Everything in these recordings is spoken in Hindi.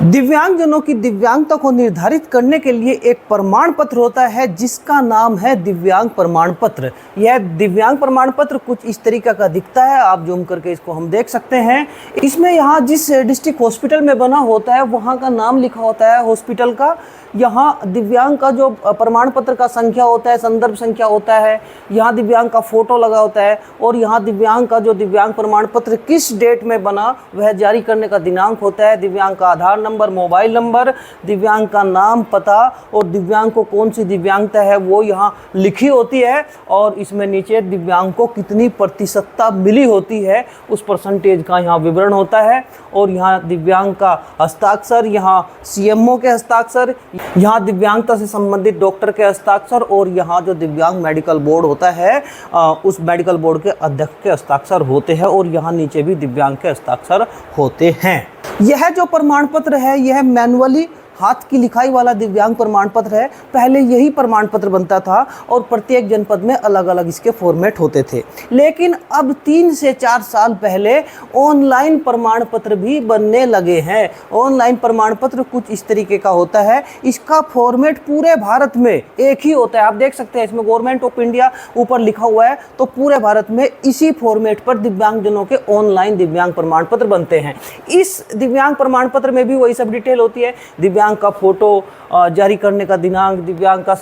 दिव्यांगजनों की दिव्यांगता को निर्धारित करने के लिए एक प्रमाण पत्र होता है जिसका नाम है दिव्यांग प्रमाण पत्र। यह दिव्यांग प्रमाण पत्र कुछ इस तरीके का दिखता है, आप जूम करके इसको हम देख सकते हैं। इसमें यहाँ जिस डिस्ट्रिक्ट हॉस्पिटल में बना होता है वहाँ का नाम लिखा होता है हॉस्पिटल का। यहाँ दिव्यांग का जो प्रमाण पत्र का संख्या होता है, संदर्भ संख्या होता है, यहाँ दिव्यांग का फोटो लगा होता है और यहाँ दिव्यांग का जो दिव्यांग प्रमाण पत्र किस डेट में बना वह जारी करने का दिनांक होता है, दिव्यांग का आधार नंबर, मोबाइल नंबर, दिव्यांग का नाम, पता और दिव्यांग को कौन सी दिव्यांगता है वो यहाँ लिखी होती है। और इसमें नीचे दिव्यांग को कितनी प्रतिशतता मिली होती है उस परसेंटेज का यहाँ विवरण होता है। और यहाँ दिव्यांग का हस्ताक्षर, यहाँ सीएमओ के हस्ताक्षर, यहाँ दिव्यांगता से संबंधित डॉक्टर के हस्ताक्षर और यहाँ जो दिव्यांग मेडिकल बोर्ड होता है उस मेडिकल बोर्ड के अध्यक्ष के हस्ताक्षर होते हैं और यहाँ नीचे भी दिव्यांग के हस्ताक्षर होते हैं। यह जो प्रमाण पत्र है यह मैनुअली हाथ की लिखाई वाला दिव्यांग प्रमाण पत्र है। पहले यही प्रमाण पत्र बनता था और प्रत्येक जनपद में अलग अलग इसके फॉर्मेट होते थे, लेकिन अब 3 से 4 साल पहले ऑनलाइन प्रमाण पत्र भी बनने लगे हैं। ऑनलाइन प्रमाण पत्र कुछ इस तरीके का होता है, इसका फॉर्मेट पूरे भारत में एक ही होता है। आप देख सकते हैं इसमें गवर्नमेंट ऑफ इंडिया ऊपर लिखा हुआ है, तो पूरे भारत में इसी फॉर्मेट पर दिव्यांगजनों के ऑनलाइन दिव्यांग प्रमाण पत्र बनते हैं। इस दिव्यांग प्रमाण पत्र में भी वही सब डिटेल होती है, दिव्यांग का फोटो, जारी करने का दिनांक, दिव्यांग का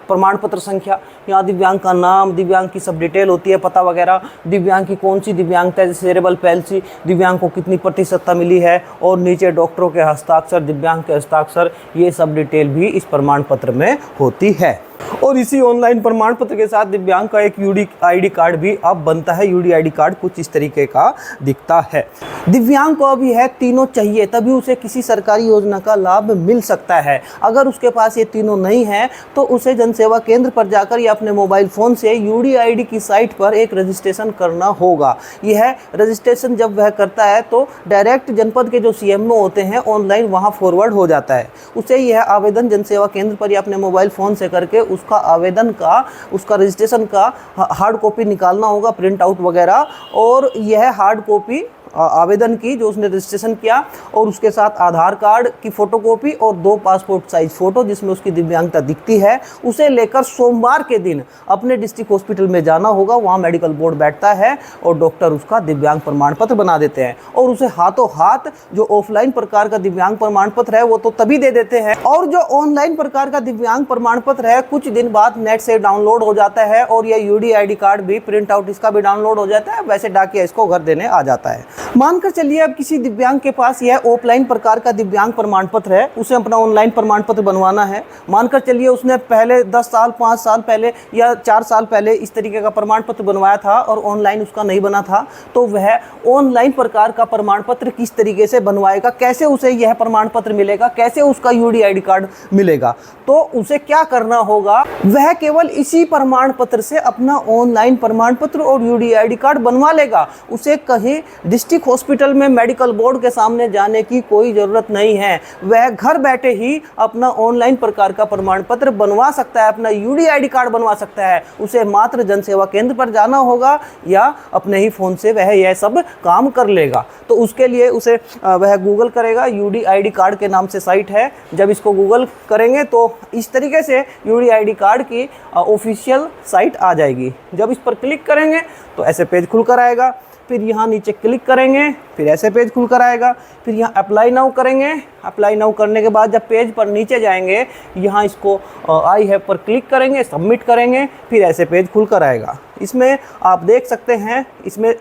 प्रमाण पत्र संख्या, यहाँ दिव्यांग का नाम, दिव्यांग की सब डिटेल होती है, पता वगैरह, दिव्यांग की कौन सी दिव्यांगता है जैसे सेरेब्रल पैल्सी, दिव्यांग को कितनी प्रतिशतता मिली है और नीचे डॉक्टरों के हस्ताक्षर, दिव्यांग के हस्ताक्षर, ये सब डिटेल भी इस प्रमाण पत्र में होती है। और इसी ऑनलाइन प्रमाण पत्र के साथ दिव्यांग का एक यूडी आईडी कार्ड भी अब बनता है। यूडी आईडी कार्ड कुछ इस तरीके का दिखता है। दिव्यांग को अब यह तीनों चाहिए तभी उसे किसी सरकारी योजना का लाभ मिल सकता है। अगर उसके पास ये तीनों नहीं है तो उसे जनसेवा केंद्र पर जाकर या अपने मोबाइल फ़ोन से यूडीआईडी की साइट पर एक रजिस्ट्रेशन करना होगा। यह रजिस्ट्रेशन जब वह करता है तो डायरेक्ट जनपद के जो सीएमओ होते हैं ऑनलाइन वहाँ फॉरवर्ड हो जाता है। उसे यह आवेदन जनसेवा केंद्र पर या अपने मोबाइल फ़ोन से करके उसका आवेदन का, उसका रजिस्ट्रेशन का हार्ड कॉपी निकालना होगा, प्रिंट आउट वगैरह। और यह हार्ड कॉपी आवेदन की जो उसने रजिस्ट्रेशन किया और उसके साथ आधार कार्ड की फ़ोटोकॉपी और 2 पासपोर्ट साइज फ़ोटो जिसमें उसकी दिव्यांगता दिखती है, उसे लेकर सोमवार के दिन अपने डिस्ट्रिक्ट हॉस्पिटल में जाना होगा। वहाँ मेडिकल बोर्ड बैठता है और डॉक्टर उसका दिव्यांग प्रमाण पत्र बना देते हैं और उसे हाथों हाथ जो ऑफलाइन प्रकार का दिव्यांग प्रमाण पत्र है वो तो तभी दे देते हैं, और जो ऑनलाइन प्रकार का दिव्यांग प्रमाण पत्र है कुछ दिन बाद नेट से डाउनलोड हो जाता है और यह यूडीआईडी कार्ड भी, प्रिंट आउट इसका भी डाउनलोड हो जाता है। वैसे डाकिया इसको घर देने आ जाता है। मानकर चलिए अब किसी दिव्यांग के पास यह ऑफलाइन प्रकार का दिव्यांग प्रमाण पत्र है, उसे अपना ऑनलाइन प्रमाण पत्र बनवाना है। मानकर चलिए उसने पहले 10 साल, 5 साल पहले या 4 साल पहले इस तरीके का प्रमाण पत्र बनवाया था और ऑनलाइन उसका नहीं बना था, तो वह ऑनलाइन प्रकार का प्रमाण पत्र किस तरीके से बनवाएगा, कैसे उसे यह प्रमाण पत्र मिलेगा, कैसे उसका यूडीआईडी कार्ड मिलेगा। तो उसे क्या करना होगा, वह केवल इसी प्रमाण पत्र से अपना ऑनलाइन प्रमाण पत्र और यूडीआईडी कार्ड बनवा लेगा। उसे कहीं डिस्ट्रिक्ट हॉस्पिटल में मेडिकल बोर्ड के सामने जाने की कोई ज़रूरत नहीं है। वह घर बैठे ही अपना ऑनलाइन प्रकार का प्रमाण पत्र बनवा सकता है, अपना यूडीआईडी कार्ड बनवा सकता है। उसे मात्र जनसेवा केंद्र पर जाना होगा या अपने ही फ़ोन से वह यह सब काम कर लेगा। तो उसके लिए उसे वह गूगल करेगा, यूडीआईडी कार्ड के नाम से साइट है। जब इसको गूगल करेंगे तो इस तरीके से यूडीआईडी कार्ड की ऑफिशियल साइट आ जाएगी। जब इस पर क्लिक करेंगे तो ऐसे पेज खुल कर आएगा, फिर यहाँ नीचे क्लिक करेंगे, फिर ऐसे पेज खुल कर आएगा, फिर यहाँ अप्लाई नाउ करेंगे। अप्लाई नाउ करने के बाद जब पेज पर नीचे जाएंगे यहाँ इसको आई हैव पर क्लिक करेंगे, सबमिट करेंगे, फिर ऐसे पेज खुल कर आएगा। इसमें आप देख सकते हैं इसमें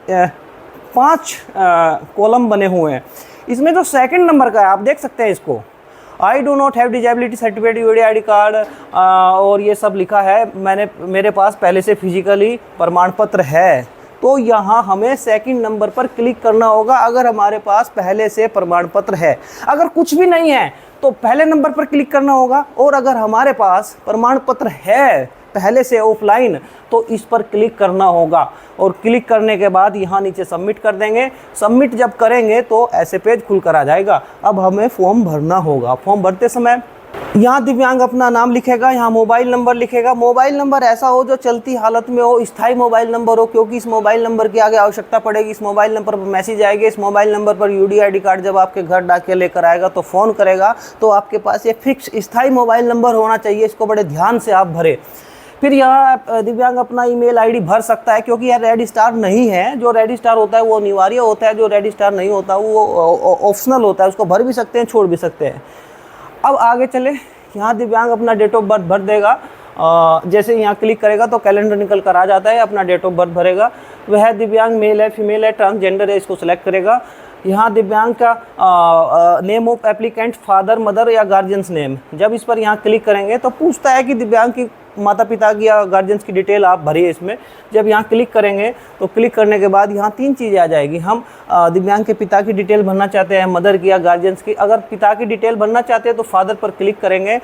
5 कॉलम बने हुए हैं। इसमें जो सेकंड नंबर का है आप देख सकते हैं इसको, I do not have disability certificate, UDID card और ये सब लिखा है। मेरे पास पहले से फिजिकली प्रमाण पत्र है, तो यहाँ हमें सेकंड नंबर पर क्लिक करना होगा अगर हमारे पास पहले से प्रमाण पत्र है। अगर कुछ भी नहीं है तो पहले नंबर पर क्लिक करना होगा, और अगर हमारे पास प्रमाण पत्र है पहले से ऑफलाइन तो इस पर क्लिक करना होगा। और क्लिक करने के बाद यहाँ नीचे सबमिट कर देंगे। सबमिट जब करेंगे तो ऐसे पेज खुल कर आ जाएगा। अब हमें फॉर्म भरना होगा। फॉर्म भरते समय यहाँ दिव्यांग अपना नाम लिखेगा, यहाँ मोबाइल नंबर लिखेगा। मोबाइल नंबर ऐसा हो जो चलती हालत में हो, स्थायी मोबाइल नंबर हो, क्योंकि इस मोबाइल नंबर की आगे आवश्यकता पड़ेगी। इस मोबाइल नंबर पर मैसेज आएगी, इस मोबाइल नंबर पर UDID कार्ड जब आपके घर डाकिया लेकर आएगा तो फ़ोन करेगा, तो आपके पास ये फिक्स स्थायी मोबाइल नंबर होना चाहिए। इसको बड़े ध्यान से आप भरें। फिर यहाँ दिव्यांग अपना ईमेल आईडी भर सकता है, क्योंकि यह रेड स्टार नहीं है। जो रेड स्टार होता है वो अनिवार्य होता है, जो रेड स्टार नहीं होता वो ऑप्शनल होता है। उसको भर भी सकते हैं, छोड़ भी सकते हैं। अब आगे चले, यहाँ दिव्यांग अपना डेट ऑफ बर्थ भर देगा। जैसे यहाँ क्लिक करेगा तो कैलेंडर निकल कर आ जाता है, अपना डेट ऑफ बर्थ भरेगा। वह दिव्यांग मेल है, फीमेल है, ट्रांसजेंडर है, इसको सेलेक्ट करेगा। यहाँ दिव्यांग का name of applicant father, mother या गार्जियंस नेम, जब इस पर यहाँ क्लिक करेंगे तो पूछता है कि दिव्यांग की माता पिता की या गार्जियंस की डिटेल आप भरिए इसमें। जब यहाँ क्लिक करेंगे तो क्लिक करने के बाद यहाँ 3 चीज़ें आ जाएगी। हम दिव्यांग के पिता की डिटेल भरना चाहते हैं, मदर की या गार्जियंस की। अगर पिता की डिटेल भरना चाहते हैं तो फादर पर क्लिक करेंगे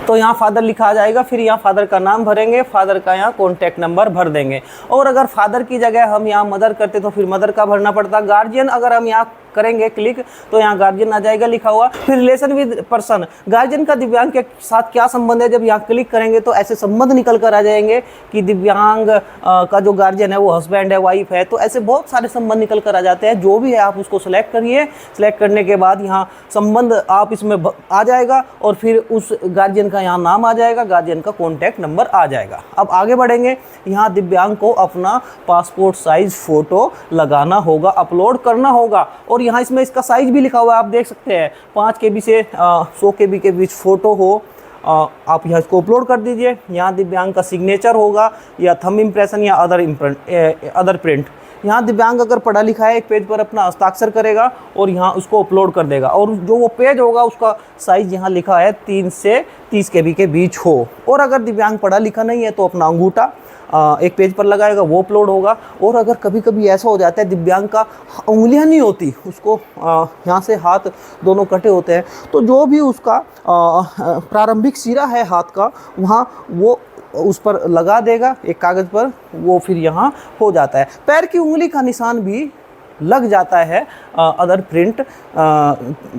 तो यहाँ फादर लिखा आ जाएगा। फिर यहाँ फादर का नाम भरेंगे, फादर का यहाँ कॉन्टैक्ट नंबर भर देंगे। और अगर फादर की जगह हम यहाँ मदर करते तो फिर मदर का भरना पड़ता। गार्जियन अगर हम यहाँ करेंगे क्लिक तो यहाँ गार्जियन आ जाएगा लिखा हुआ। फिर रिलेशन विद पर्सन, गार्जियन का दिव्यांग के साथ क्या संबंध है, जब यहाँ क्लिक करेंगे तो ऐसे संबंध निकल कर आ जाएंगे कि दिव्यांग का जो गार्जियन है वो हस्बैंड है, वाइफ है, तो ऐसे बहुत सारे संबंध निकल कर आ जाते हैं। जो भी है आप उसको सिलेक्ट करिए। सिलेक्ट करने के बाद यहाँ संबंध आप इसमें आ जाएगा और फिर उस गार्जियन का यहाँ नाम आ जाएगा, गार्जियन का कॉन्टैक्ट नंबर आ जाएगा। अब आगे बढ़ेंगे, यहाँ दिव्यांग को अपना पासपोर्ट साइज फ़ोटो लगाना होगा, अपलोड करना होगा। और यहाँ इसमें इसका साइज भी लिखा हुआ है, आप देख सकते हैं 5 KB से 100 KB के बीच फ़ोटो हो। आप यहाँ इसको अपलोड कर दीजिए। यहाँ दिव्यांग का सिग्नेचर होगा या थंब इम्प्रेशन या अदर प्रिंट। यहाँ दिव्यांग अगर पढ़ा लिखा है एक पेज पर अपना हस्ताक्षर करेगा और यहाँ उसको अपलोड कर देगा। और जो वो पेज होगा उसका साइज़ यहाँ लिखा है 3 से 30 KB के बीच हो। और अगर दिव्यांग पढ़ा लिखा नहीं है तो अपना अंगूठा एक पेज पर लगाएगा, वो अपलोड होगा। और अगर कभी कभी ऐसा हो जाता है दिव्यांग का उंगलियां नहीं होती, उसको यहाँ से हाथ दोनों कटे होते हैं, तो जो भी उसका प्रारंभिक सिरा है हाथ का वहाँ वो उस पर लगा देगा एक कागज़ पर, वो फिर यहाँ हो जाता है। पैर की उंगली का निशान भी लग जाता है अदर प्रिंट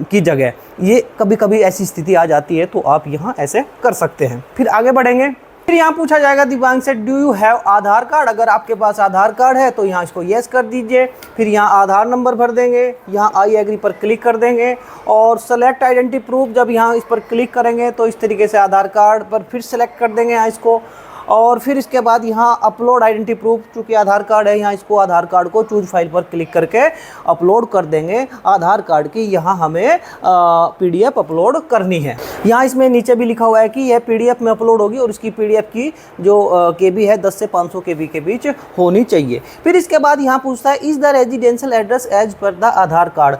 की जगह। ये कभी कभी ऐसी स्थिति आ जाती है तो आप यहाँ ऐसे कर सकते हैं। फिर आगे बढ़ेंगे, फिर यहाँ पूछा जाएगा दिव्यांग से do you have Aadhaar card. अगर आपके पास आधार कार्ड है तो यहाँ इसको येस कर दीजिए। फिर यहाँ आधार नंबर भर देंगे, यहाँ आई एग्री पर क्लिक कर देंगे और सेलेक्ट आइडेंटिटी प्रूफ, जब यहाँ इस पर क्लिक करेंगे तो इस तरीके से आधार कार्ड पर फिर सेलेक्ट कर देंगे यहाँ इसको। और फिर इसके बाद यहाँ अपलोड आइडेंटिटी प्रूफ, चूँकि आधार कार्ड है, यहाँ इसको आधार कार्ड को चूज फाइल पर क्लिक करके अपलोड कर देंगे। आधार कार्ड की यहाँ हमें PDF अपलोड करनी है। यहाँ इसमें नीचे भी लिखा हुआ है कि यह PDF में अपलोड होगी और इसकी PDF की जो KB है 10 से 500 KB के बीच होनी चाहिए। फिर इसके बाद यहाँ पूछता है is the residential address as per the Aadhaar card.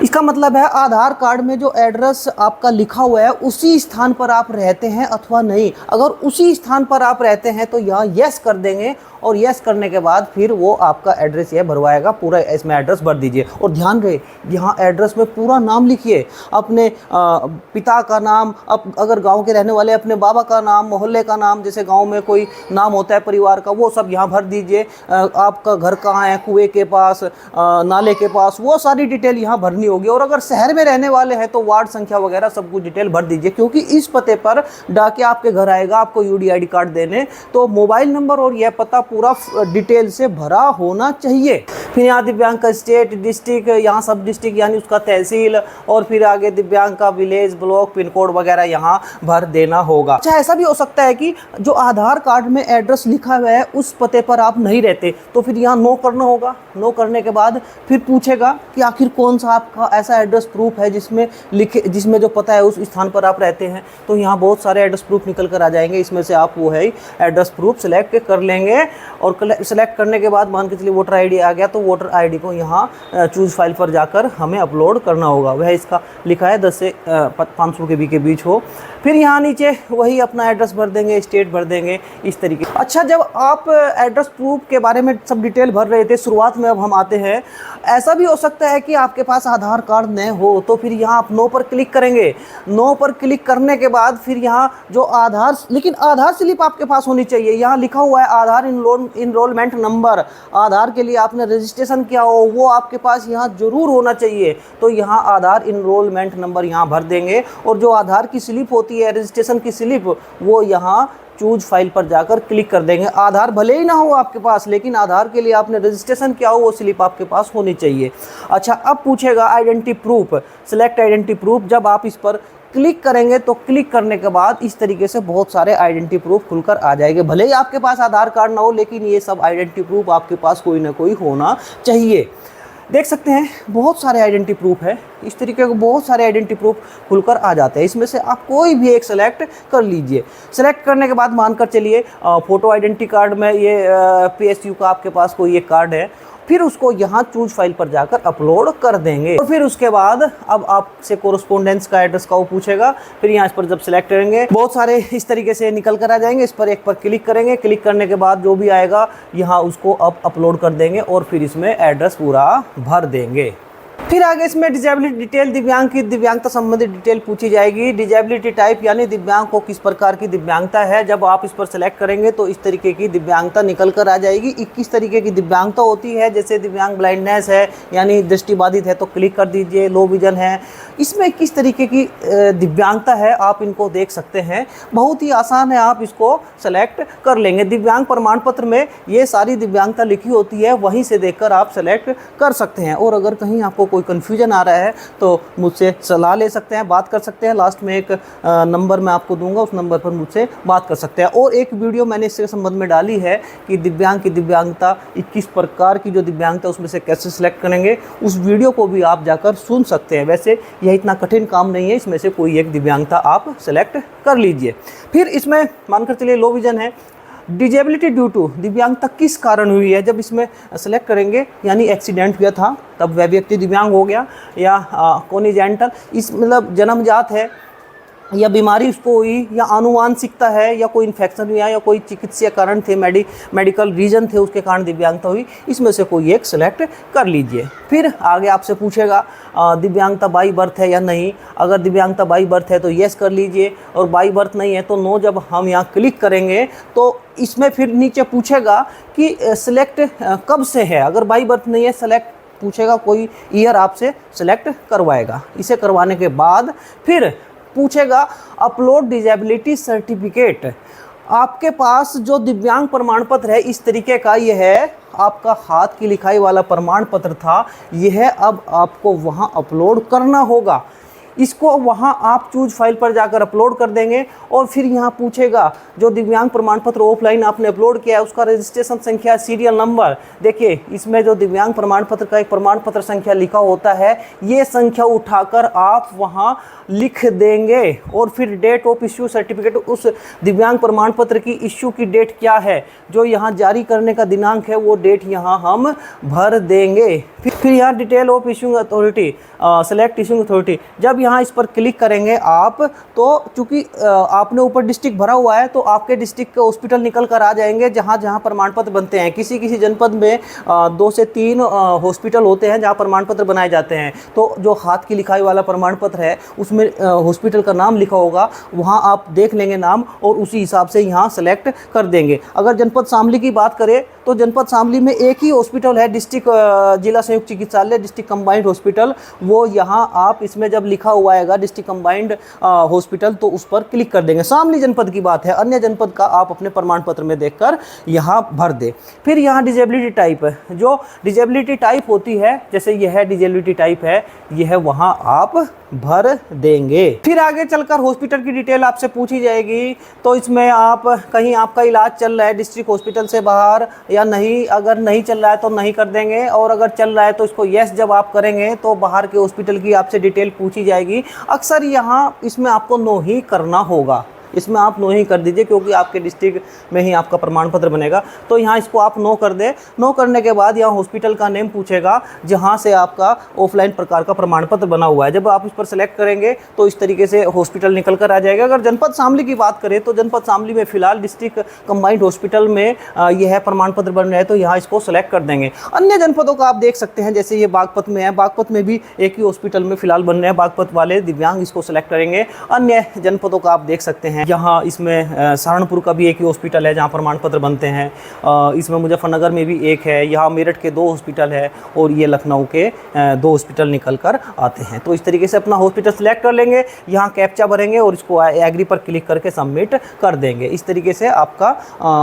इसका मतलब है आधार कार्ड में जो एड्रेस आपका लिखा हुआ है उसी स्थान पर आप रहते हैं अथवा नहीं। अगर उसी स्थान पर आप रहते हैं तो यहाँ यस कर देंगे और यस करने के बाद फिर वो आपका एड्रेस ये भरवाएगा। पूरा इसमें एड्रेस भर दीजिए और ध्यान रहे यहाँ एड्रेस में पूरा नाम लिखिए, अपने पिता का नाम, अगर गांव के रहने वाले अपने बाबा का नाम, मोहल्ले का नाम, जैसे गांव में कोई नाम होता है परिवार का, वो सब यहाँ भर दीजिए। आपका घर कहाँ है, कुएं के पास, नाले के पास, वो सारी डिटेल यहाँ भरनी होगी। और अगर शहर में रहने वाले हैं तो वार्ड संख्या वगैरह सब कुछ डिटेल भर दीजिए, क्योंकि इस पते पर डाकिया आपके घर आएगा आपको UDID कार्ड देने। तो मोबाइल नंबर और यह पता पूरा डिटेल से भरा होना चाहिए। फिर यहाँ दिव्यांग का स्टेट, डिस्ट्रिक्ट, यहाँ सब डिस्ट्रिक्ट यानी उसका तहसील, और फिर आगे दिव्यांग का विलेज, ब्लॉक, पिन कोड वगैरह यहाँ भर देना होगा। अच्छा, ऐसा भी हो सकता है कि जो आधार कार्ड में एड्रेस लिखा हुआ है उस पते पर आप नहीं रहते, तो फिर यहाँ नो करना होगा। नो करने के बाद फिर पूछेगा कि आखिर कौन सा आपका ऐसा एड्रेस प्रूफ है जिसमें जो पता है उस स्थान पर आप रहते हैं। तो यहाँ बहुत सारे एड्रेस प्रूफ निकल कर आ जाएंगे, इसमें से आप वो है एड्रेस प्रूफ सेलेक्ट कर लेंगे। और सेलेक्ट करने के बाद मान के चलिए वोटर ID आ गया, तो वोटर ID को यहाँ चूज फाइल पर जाकर हमें अपलोड करना होगा। वह इसका लिखा है 10 से 500 KB के बीच हो। फिर यहाँ नीचे वही अपना एड्रेस भर देंगे, स्टेट भर देंगे, इस तरीके। अच्छा, जब आप एड्रेस प्रूफ के बारे में सब डिटेल भर रहे थे शुरुआत में, अब हम आते हैं, ऐसा भी हो सकता है कि आपके पास आधार कार्ड न हो, तो फिर यहाँ आप नो पर क्लिक करेंगे। नो पर क्लिक करने के बाद फिर यहाँ जो लेकिन आधार स्लिप आपके पास होनी चाहिए। यहाँ लिखा हुआ है आधार इनरोल इनरोलमेंट नंबर, आधार के लिए आपने रजिस्ट्रेशन किया हो वो आपके पास यहाँ जरूर होना चाहिए। तो यहाँ आधार इनरोलमेंट नंबर यहाँ भर देंगे और जो आधार की स्लिप होती है, रजिस्ट्रेशन की स्लिप, वो यहाँ चूज फाइल पर जाकर क्लिक कर देंगे। आधार भले ही ना हो आपके पास, लेकिन आधार के लिए आपने रजिस्ट्रेशन किया हो वो स्लिप आपके पास होनी चाहिए। अच्छा, अब पूछेगा identity proof, select identity proof. जब आप इस पर क्लिक करेंगे तो क्लिक करने के बाद इस तरीके से बहुत सारे आइडेंटिटी प्रूफ खुलकर आ जाएंगे। भले ही आपके पास आधार कार्ड ना हो, लेकिन ये सब आइडेंटिटी प्रूफ आपके पास कोई ना कोई होना चाहिए। देख सकते हैं बहुत सारे आइडेंटिटी प्रूफ है, इस तरीके के बहुत सारे आइडेंटिटी प्रूफ खुलकर आ जाते हैं। इसमें से आप कोई भी एक सेलेक्ट कर लीजिए। सेलेक्ट करने के बाद मानकर चलिए फोटो आइडेंटिटी कार्ड में ये PSU का आपके पास कोई एक कार्ड है, फिर उसको यहाँ चूज फाइल पर जाकर अपलोड कर देंगे। और फिर उसके बाद अब आपसे कोरस्पोंडेंस का एड्रेस का वो पूछेगा। फिर यहाँ इस पर जब सेलेक्ट करेंगे बहुत सारे इस तरीके से निकल कर आ जाएंगे। इस पर एक पर क्लिक करेंगे, क्लिक करने के बाद जो भी आएगा यहाँ उसको अब अपलोड कर देंगे और फिर इसमें एड्रेस पूरा भर देंगे। फिर आगे इसमें डिजेबिलिटी डिटेल, दिव्यांग की दिव्यांगता संबंधित डिटेल पूछी जाएगी। डिजेबिलिटी टाइप यानी दिव्यांग को किस प्रकार की दिव्यांगता है, जब आप इस पर सेलेक्ट करेंगे तो इस तरीके की दिव्यांगता निकल कर आ जाएगी। 21 तरीके की दिव्यांगता होती है, जैसे दिव्यांग ब्लाइंडनेस है यानी दृष्टिबाधित है तो क्लिक कर दीजिए, लो विजन है। इसमें किस तरीके की दिव्यांगता है आप इनको देख सकते हैं, बहुत ही आसान है, आप इसको सेलेक्ट कर लेंगे। दिव्यांग प्रमाण पत्र में ये सारी दिव्यांगता लिखी होती है, वहीं से देखकर आप सेलेक्ट कर सकते हैं। और अगर कहीं आपको कोई कन्फ्यूजन आ रहा है तो मुझसे सलाह ले सकते हैं, बात कर सकते हैं। लास्ट में एक नंबर मैं आपको दूंगा, उस नंबर पर मुझसे बात कर सकते हैं। और एक वीडियो मैंने इसके संबंध में डाली है कि दिव्यांग की दिव्यांगता 21 प्रकार की जो दिव्यांगता उसमें से कैसे सिलेक्ट करेंगे, उस वीडियो को भी आप जाकर सुन सकते हैं। वैसे यह इतना कठिन काम नहीं है, इसमें से कोई एक दिव्यांगता आप सेलेक्ट कर लीजिए। फिर इसमें मानकर चलिए लो विजन है, डिजेबिलिटी ड्यू टू, दिव्यांगता किस कारण हुई है, जब इसमें सेलेक्ट करेंगे यानी एक्सीडेंट हुआ था तब वह व्यक्ति दिव्यांग हो गया, या कोनिजेंटल इस मतलब जन्मजात है, या बीमारी उसको हुई, या आनुवांशिकता है, या कोई इन्फेक्शन हुआ, या कोई चिकित्सीय कारण थे, मेडिकल रीजन थे उसके कारण दिव्यांगता हुई, इसमें से कोई एक सेलेक्ट कर लीजिए। फिर आगे आपसे पूछेगा दिव्यांगता बाई बर्थ है या नहीं। अगर दिव्यांगता बाई बर्थ है तो येस कर लीजिए, और बाई बर्थ नहीं है तो नो। जब हम यहाँ क्लिक करेंगे तो इसमें फिर नीचे पूछेगा कि सिलेक्ट कब से है। अगर बाई बर्थ नहीं है, सेलेक्ट पूछेगा, कोई ईयर आपसे सेलेक्ट करवाएगा। इसे करवाने के बाद फिर पूछेगा अपलोड डिजेबिलिटी सर्टिफिकेट। आपके पास जो दिव्यांग प्रमाण पत्र है इस तरीके का, ये है आपका हाथ की लिखाई वाला प्रमाण पत्र था, यह अब आपको वहां अपलोड करना होगा। इसको वहां आप चूज फाइल पर जाकर अपलोड कर देंगे। और फिर यहाँ पूछेगा जो दिव्यांग प्रमाण पत्र ऑफलाइन आपने अपलोड किया है उसका रजिस्ट्रेशन संख्या, सीरियल नंबर। देखिए इसमें जो दिव्यांग प्रमाण पत्र का एक प्रमाण पत्र संख्या लिखा होता है, ये संख्या उठाकर आप वहाँ लिख देंगे। और फिर डेट ऑफ इश्यू सर्टिफिकेट, उस दिव्यांग प्रमाण पत्र की इश्यू की डेट क्या है, जो यहाँ जारी करने का दिनांक है वो डेट यहाँ हम भर देंगे। फिर यहाँ detail of issuing authority, select issuing authority. जब यहाँ इस पर क्लिक करेंगे आप तो चूंकि आपने ऊपर डिस्ट्रिक्ट भरा हुआ है तो आपके डिस्ट्रिक्ट के हॉस्पिटल निकल कर आ जाएंगे जहाँ जहाँ प्रमाण पत्र बनते हैं। किसी किसी जनपद में 2 से 3 हॉस्पिटल होते हैं जहाँ प्रमाण पत्र बनाए जाते हैं। तो जो हाथ की लिखाई वाला प्रमाण पत्र है उसमें हॉस्पिटल का नाम लिखा होगा, वहाँ आप देख लेंगे नाम और उसी हिसाब से यहाँ सेलेक्ट कर देंगे। अगर जनपद शामली की बात करें तो जनपद शामली में एक ही हॉस्पिटल है, डिस्ट्रिक्ट जिला संयुक्त चिकित्सालय, डिस्ट्रिक्ट कंबाइंड हॉस्पिटल। वो यहाँ आप इसमें जब लिखा हुआ आएगा डिस्ट्रिक्ट कंबाइंड हॉस्पिटल तो उस पर क्लिक कर देंगे। शामली जनपद की बात है, अन्य जनपद का आप अपने प्रमाण पत्र में देखकर यहाँ भर दे। फिर यहाँ डिजेबिलिटी टाइप है, जो डिजेबिलिटी टाइप होती है, जैसे यह डिजेबिलिटी टाइप है, यह वहाँ आप भर देंगे। फिर आगे चलकर हॉस्पिटल की डिटेल आपसे पूछी जाएगी। तो इसमें आप कहीं आपका इलाज चल रहा है डिस्ट्रिक्ट हॉस्पिटल से बाहर या नहीं, अगर नहीं चल रहा है तो नहीं कर देंगे, और अगर चल रहा है तो इसको यस जब आप करेंगे तो बाहर के हॉस्पिटल की आपसे डिटेल पूछी जाएगी। अक्सर यहाँ इसमें आपको नो ही करना होगा, इसमें आप नो ही कर दीजिए क्योंकि आपके डिस्ट्रिक्ट में ही आपका प्रमाण पत्र बनेगा। तो यहाँ इसको आप नो कर दें। नो करने के बाद यहाँ हॉस्पिटल का नेम पूछेगा जहाँ से आपका ऑफलाइन प्रकार का प्रमाण पत्र बना हुआ है। जब आप इस पर सेलेक्ट करेंगे तो इस तरीके से हॉस्पिटल निकल कर आ जाएगा। अगर जनपद शामली की बात करें तो जनपद शामली में फिलहाल डिस्ट्रिक्ट कंबाइंड हॉस्पिटल में यह प्रमाण पत्र बन रहा है तो यहाँ इसको सेलेक्ट कर देंगे। अन्य जनपदों का आप देख सकते हैं, जैसे ये बागपत में है, बागपत में भी एक ही हॉस्पिटल में फिलहाल बन रहे हैं बागपत वाले दिव्यांग, इसको सेलेक्ट करेंगे। अन्य जनपदों का आप देख सकते हैं हैं। यहाँ इसमें सहारनपुर का भी एक ही हॉस्पिटल है जहाँ प्रमाण पत्र बनते हैं। इसमें मुजफ्फरनगर में भी एक है, यहाँ मेरठ के 2 हॉस्पिटल है और ये लखनऊ के 2 हॉस्पिटल निकल कर आते हैं। तो इस तरीके से अपना हॉस्पिटल सेलेक्ट कर लेंगे, यहाँ कैप्चा भरेंगे और इसको एग्री पर क्लिक करके सबमिट कर देंगे। इस तरीके से आपका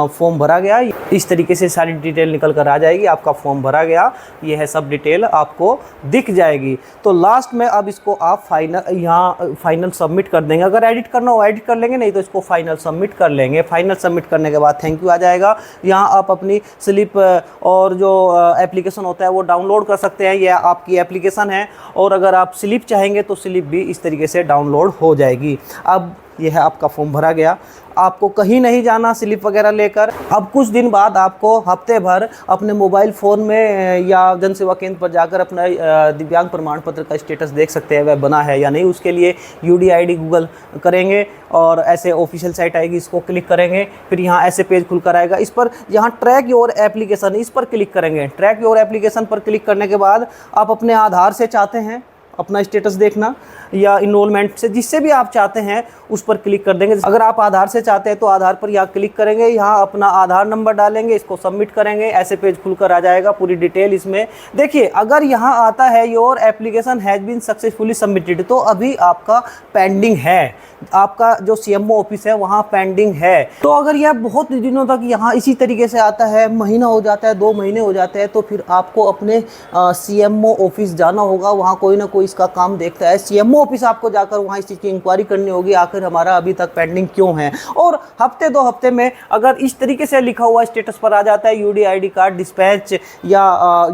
फॉर्म भरा गया। इस तरीके से सारी डिटेल निकल कर आ जाएगी। आपका फॉर्म भरा गया, ये है सब डिटेल आपको दिख जाएगी। तो लास्ट में अब इसको आप फाइनल सबमिट कर देंगे। अगर एडिट करना हो एडिट कर लेंगे, नहीं तो इसको फाइनल सबमिट कर लेंगे। फाइनल सबमिट करने के बाद थैंक यू आ जाएगा। यहाँ आप अपनी स्लिप और जो एप्लीकेशन होता है वो डाउनलोड कर सकते हैं। यह आपकी एप्लीकेशन है और अगर आप स्लिप चाहेंगे तो स्लिप भी इस तरीके से डाउनलोड हो जाएगी। अब यह है आपका फॉर्म भरा गया। आपको कहीं नहीं जाना स्लिप वगैरह लेकर। अब कुछ दिन बाद आपको हफ्ते भर अपने मोबाइल फ़ोन में या जन सेवा केंद्र पर जाकर अपना दिव्यांग प्रमाण पत्र का स्टेटस देख सकते हैं वह बना है या नहीं। उसके लिए UDID गूगल करेंगे और ऐसे ऑफिशियल साइट आएगी, इसको क्लिक करेंगे। फिर यहाँ ऐसे पेज खुलकर आएगा। इस पर यहाँ ट्रैक योर एप्लीकेशन, इस पर क्लिक करेंगे। ट्रैक योर एप्लीकेशन पर क्लिक करने के बाद आप अपने आधार से चाहते हैं अपना स्टेटस देखना या इनरोलमेंट से, जिससे भी आप चाहते हैं उस पर क्लिक कर देंगे। अगर आप आधार से चाहते हैं तो आधार पर यहाँ क्लिक करेंगे, यहाँ अपना आधार नंबर डालेंगे, इसको सबमिट करेंगे। ऐसे पेज खुलकर आ जाएगा, पूरी डिटेल इसमें देखिए। अगर यहाँ आता है your application has been successfully submitted, तो अभी आपका पेंडिंग है, आपका जो CMO ऑफिस है वहाँ पेंडिंग है। तो अगर यह बहुत दिनों तक यहाँ इसी तरीके से आता है, महीना हो जाता है, 2 महीने हो जाते हैं, तो फिर आपको अपने CMO ऑफिस जाना होगा। वहाँ कोई ना कोई इसका काम देखता है। CMO ऑफिस आपको जाकर वहाँ इस चीज़ की इंक्वायरी करनी होगी, आखिर हमारा अभी तक पेंडिंग क्यों है। और हफ्ते 2 हफ्ते में अगर इस तरीके से लिखा हुआ स्टेटस पर आ जाता है UDID कार्ड डिस्पैच या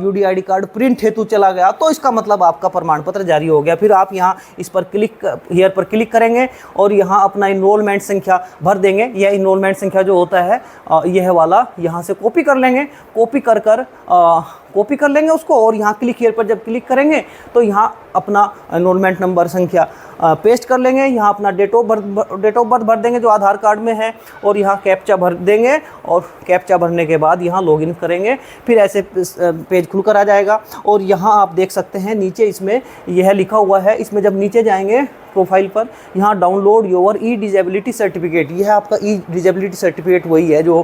UDID कार्ड प्रिंट हेतु चला गया, तो इसका मतलब आपका प्रमाण पत्र जारी हो गया। फिर आप यहाँ इस पर हियर पर क्लिक करेंगे और यहाँ अपना इनरोलमेंट संख्या भर देंगे। यह इनरोलमेंट संख्या जो होता है यह वाला यहाँ से कॉपी कर लेंगे। कॉपी कर लेंगे उसको और यहाँ क्लिक हियर पर जब क्लिक करेंगे तो यहाँ अपना एनरोलमेंट नंबर संख्या पेस्ट कर लेंगे। यहाँ अपना डेट ऑफ बर्थ भर देंगे जो आधार कार्ड में है और यहाँ कैप्चा भर देंगे और कैप्चा भरने के बाद यहाँ लॉगिन करेंगे। फिर ऐसे पेज खुलकर आ जाएगा और यहाँ आप देख सकते हैं नीचे इसमें यह लिखा हुआ है। इसमें जब नीचे जाएंगे प्रोफाइल पर, यहाँ download your E disability certificate, यह आपका ई डिजेबिलिटी सर्टिफिकेट वही है जो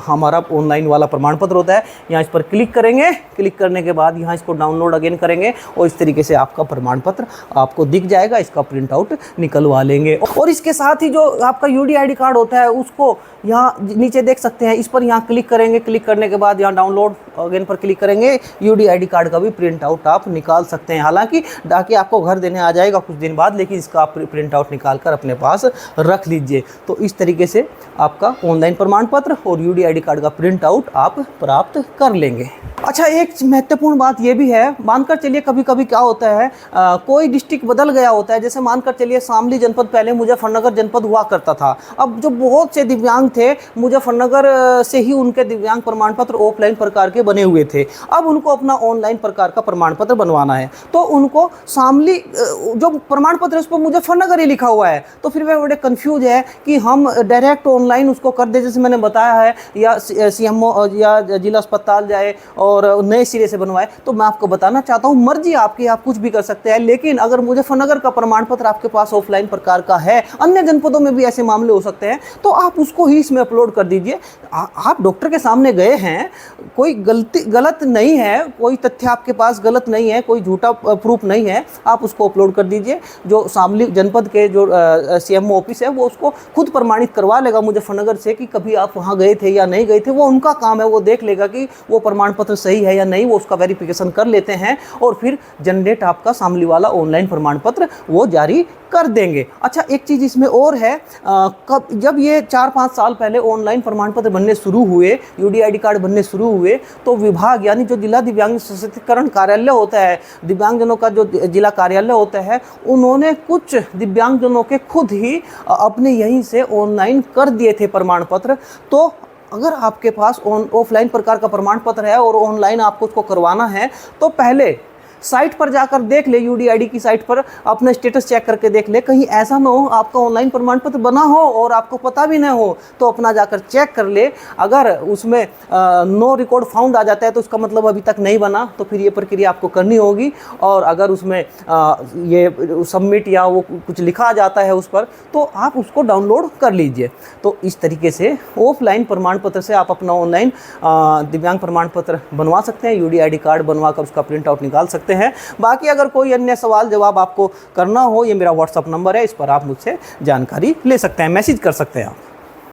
हमारा ऑनलाइन वाला प्रमाण पत्र होता है। यहाँ इस पर क्लिक करेंगे। क्लिक करने के बाद यहाँ इसको डाउनलोड अगेन करेंगे और इस तरीके से आपका प्रमाण पत्र आपको दिख जाएगा। इसका प्रिंट आउट निकलवा लेंगे और इसके साथ ही जो आपका UDID कार्ड होता है उसको यहाँ नीचे देख सकते हैं। इस पर यहाँ क्लिक करेंगे। क्लिक करने के बाद यहाँ डाउनलोड अगेन पर क्लिक करेंगे। UDID कार्ड का भी प्रिंट आउट आप निकाल सकते हैं। हालांकि डाके आपको घर देने आ जाएगा कुछ दिन बाद, लेकिन इसका आप प्रिंट आउट निकाल कर अपने पास रख लीजिए। तो इस तरीके से आपका ऑनलाइन प्रमाण पत्र और UDID कार्ड का प्रिंट आउट आप प्राप्त कर लेंगे। अच्छा, एक महत्वपूर्ण बात यह भी है, मानकर चलिए कभी कभी क्या होता है कोई डिस्ट्रिक्ट बदल गया होता है। जैसे मानकर चलिए शामली जनपद पहले मुजफ्फरनगर जनपद हुआ करता था। अब जो बहुत से दिव्यांग थे मुजफ्फरनगर से ही उनके दिव्यांग प्रमाण पत्र ऑफलाइन प्रकार के बने हुए थे। अब उनको अपना ऑनलाइन प्रकार का प्रमाण पत्र बनवाना है, तो उनको शामली जो प्रमाण पत्र उस पर मुजफ्फरनगर ही लिखा हुआ है, तो फिर वे बड़े कन्फ्यूज है कि हम डायरेक्ट ऑनलाइन उसको कर दे, जैसे मैंने बताया है, या CMO या जिला अस्पताल जाए और नए सिरे से बनवाए। तो मैं आपको बताना चाहता हूँ, मर्जी आपकी, आप कुछ भी कर सकते हैं। लेकिन अगर मुजफ्फरनगर का प्रमाण पत्र आपके पास ऑफलाइन प्रकार का है, अन्य जनपदों में भी ऐसे मामले हो सकते हैं, तो आप उसको ही इसमें अपलोड कर दीजिए। आप डॉक्टर के सामने गए हैं, कोई गलत नहीं है, कोई तथ्य आपके पास गलत नहीं है, कोई झूठा प्रूफ नहीं है, आप उसको अपलोड कर दीजिए। जो शामली जनपद के जो CMO ऑफिस है वो उसको खुद प्रमाणित करवा लेगा मुजफ्फरनगर से कि कभी आप वहाँ गए थे या नहीं गए थे। वो उनका काम है, वो देख लेगा कि वो प्रमाण पत्र सही है या नहीं, वो उसका वेरिफिकेशन कर लेते हैं और फिर जनरेट आपका शामली वाला ऑनलाइन प्रमाण पत्र वो जारी कर देंगे। अच्छा, एक चीज़ इसमें और है, जब ये 4-5 साल पहले ऑनलाइन प्रमाण पत्र बनने शुरू हुए, UDID कार्ड बनने शुरू हुए, तो विभाग यानी जो जिला दिव्यांग सशक्तिकरण कार्यालय होता है, दिव्यांगजनों का जो जिला कार्यालय होता है, उन्होंने कुछ दिव्यांगजनों के खुद ही अपने यहीं से ऑनलाइन कर दिए थे प्रमाण पत्र। तो अगर आपके पास ऑफलाइन प्रकार का प्रमाण पत्र है और ऑनलाइन आपको उसको करवाना है, तो पहले साइट पर जाकर देख ले, यूडीआईडी की साइट पर अपना स्टेटस चेक करके देख ले, कहीं ऐसा ना हो आपका ऑनलाइन प्रमाण पत्र बना हो और आपको पता भी ना हो, तो अपना जाकर चेक कर ले। अगर उसमें नो रिकॉर्ड फाउंड आ जाता है तो उसका मतलब अभी तक नहीं बना, तो फिर ये प्रक्रिया आपको करनी होगी। और अगर उसमें ये सबमिट या वो कुछ लिखा जाता है उस पर, तो आप उसको डाउनलोड कर लीजिए। तो इस तरीके से ऑफलाइन प्रमाण पत्र से आप अपना ऑनलाइन दिव्यांग प्रमाण पत्र बनवा सकते हैं, यूडीआईडी कार्ड बनवा कर उसका प्रिंट आउट निकाल सकते हैं। बाकी अगर कोई अन्य सवाल जवाब आपको करना हो, ये मेरा व्हाट्सअप नंबर है, इस पर आप मुझसे जानकारी ले सकते हैं, मैसेज कर सकते हैं आप।